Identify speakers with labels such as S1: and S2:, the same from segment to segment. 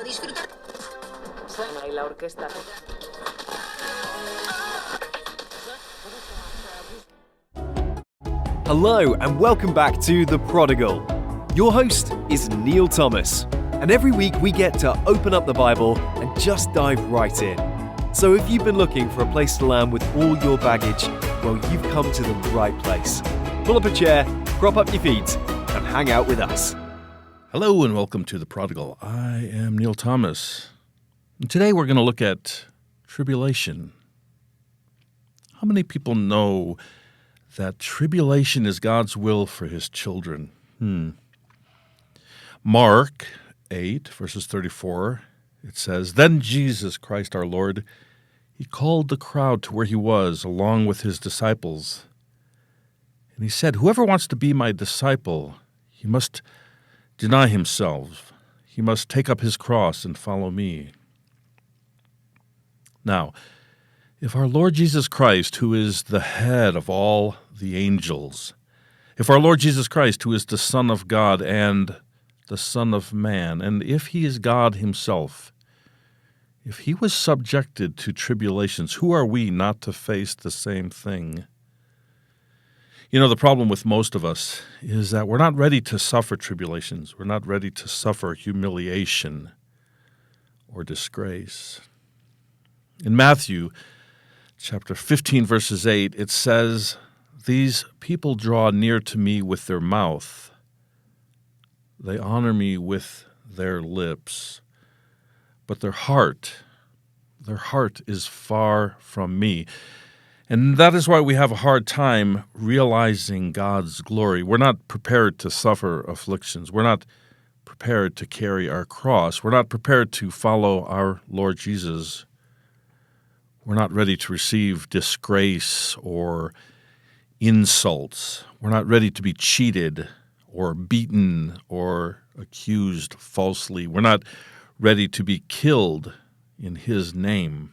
S1: disfrutar.
S2: Y la orquesta.
S3: Hello and welcome back to The Prodigal. Your host is Neil Thomas, and every week we get to open up the Bible and just dive right in. So if you've been looking for a place to land with all your baggage, well, you've come to the right place. Pull up a chair, prop up your feet, and hang out with us.
S4: Hello and welcome to The Prodigal. I am Neil Thomas. And today we're going to look at tribulation. How many people know that tribulation is God's will for his children? Mark 8, verses 34, it says, "Then Jesus Christ our Lord, he called the crowd to where he was along with his disciples. And he said, 'Whoever wants to be my disciple, he must deny himself. He must take up his cross and follow me.'" Now, if our Lord Jesus Christ, who is the head of all the angels, if our Lord Jesus Christ, who is the Son of God and the Son of Man, and if he is God himself, if he was subjected to tribulations, who are we not to face the same thing? You know, the problem with most of us is that we're not ready to suffer tribulations. We're not ready to suffer humiliation or disgrace. In Matthew chapter 15, verses 8, it says, "These people draw near to me with their mouth. They honor me with their lips, but their heart is far from me." And that is why we have a hard time realizing God's glory. We're not prepared to suffer afflictions. We're not prepared to carry our cross. We're not prepared to follow our Lord Jesus. We're not ready to receive disgrace or insults. We're not ready to be cheated or beaten or accused falsely. We're not ready to be killed in his name.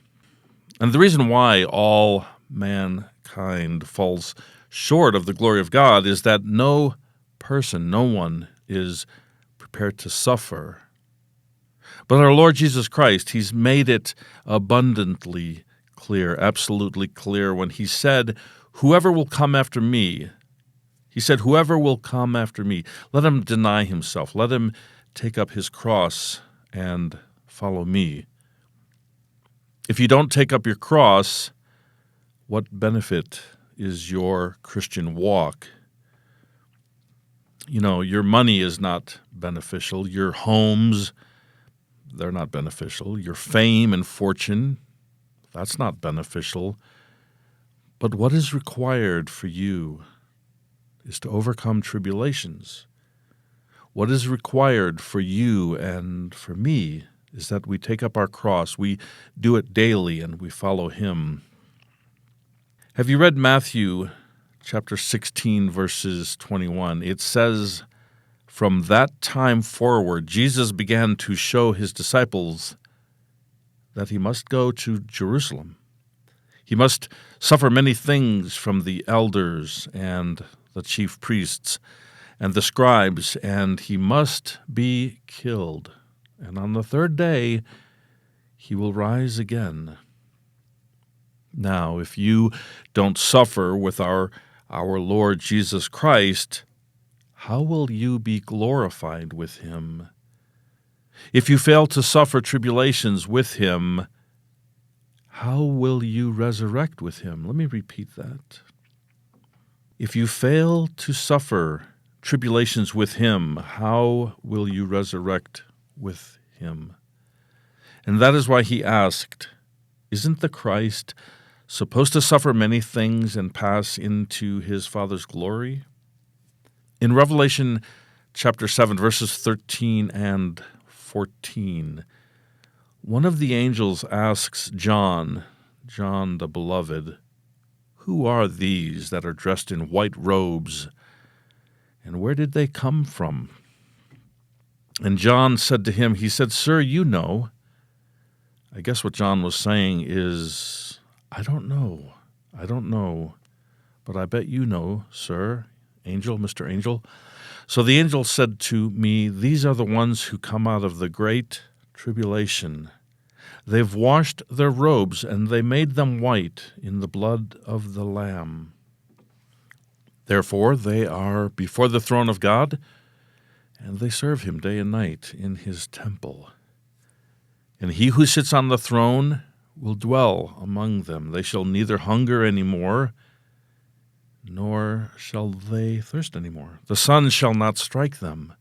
S4: And the reason why all mankind falls short of the glory of God is that no one is prepared to suffer. But our Lord Jesus Christ, he's made it abundantly clear, absolutely clear, when he said, "Whoever will come after me," he said, "Whoever will come after me, let him deny himself, let him take up his cross and follow me." If you don't take up your cross, what benefit is your Christian walk? You know, your money is not beneficial. Your homes, they're not beneficial. Your fame and fortune, that's not beneficial. But what is required for you is to overcome tribulations. What is required for you and for me is that we take up our cross, we do it daily, and we follow him. Have you read Matthew chapter 16, verses 21? It says, "From that time forward, Jesus began to show his disciples that he must go to Jerusalem. He must suffer many things from the elders and the chief priests and the scribes, and he must be killed. And on the third day, he will rise again." Now, if you don't suffer with our Lord Jesus Christ, how will you be glorified with him? If you fail to suffer tribulations with him, how will you resurrect with him? Let me repeat that. If you fail to suffer tribulations with him, how will you resurrect with him? And that is why he asked, "Isn't the Christ supposed to suffer many things and pass into his Father's glory?" In Revelation chapter 7, verses 13 and 14, one of the angels asks John the beloved, "Who are these that are dressed in white robes, and where did they come from?" And John said to him, he said, "Sir, you know." I guess what John was saying is, I don't know, but I bet you know, sir, angel, Mr. Angel. So the angel said to me, "These are the ones who come out of the great tribulation. They've washed their robes, and they made them white in the blood of the Lamb. Therefore they are before the throne of God, and they serve him day and night in his temple. And he who sits on the throne will dwell among them. They shall neither hunger any more, nor shall they thirst any more. The sun shall not strike them,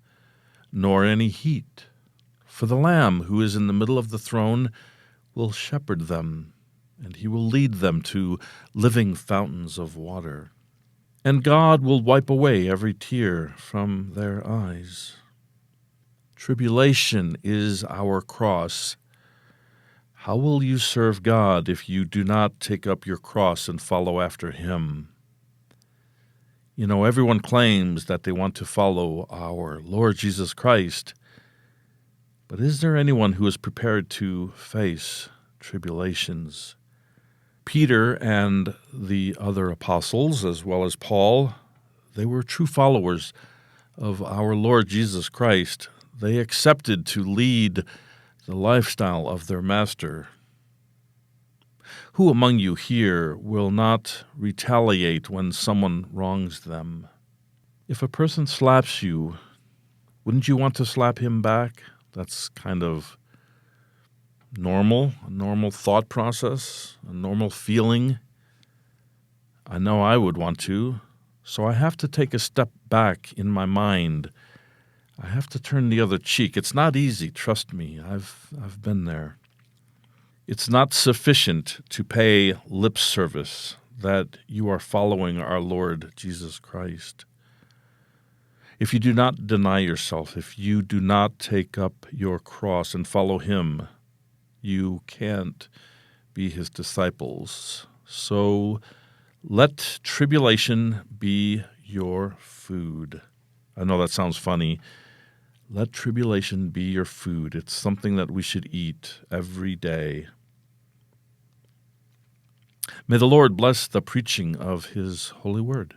S4: nor any heat. For the Lamb who is in the middle of the throne will shepherd them, and he will lead them to living fountains of water. And God will wipe away every tear from their eyes. Tribulation is our cross. How will you serve God if you do not take up your cross and follow after him? You know, everyone claims that they want to follow our Lord Jesus Christ, but is there anyone who is prepared to face tribulations? Peter and the other apostles, as well as Paul, they were true followers of our Lord Jesus Christ. They accepted to lead the lifestyle of their master. Who among you here will not retaliate when someone wrongs them? If a person slaps you, wouldn't you want to slap him back? That's kind of normal, a normal thought process, a normal feeling. I know I would want to, so I have to take a step back in my mind. I have to turn the other cheek. It's not easy, trust me. I've been there. It's not sufficient to pay lip service that you are following our Lord Jesus Christ. If you do not deny yourself, if you do not take up your cross and follow him, you can't be his disciples. So let tribulation be your food. I know that sounds funny. Let tribulation be your food. It's something that we should eat every day. May the Lord bless the preaching of his holy word.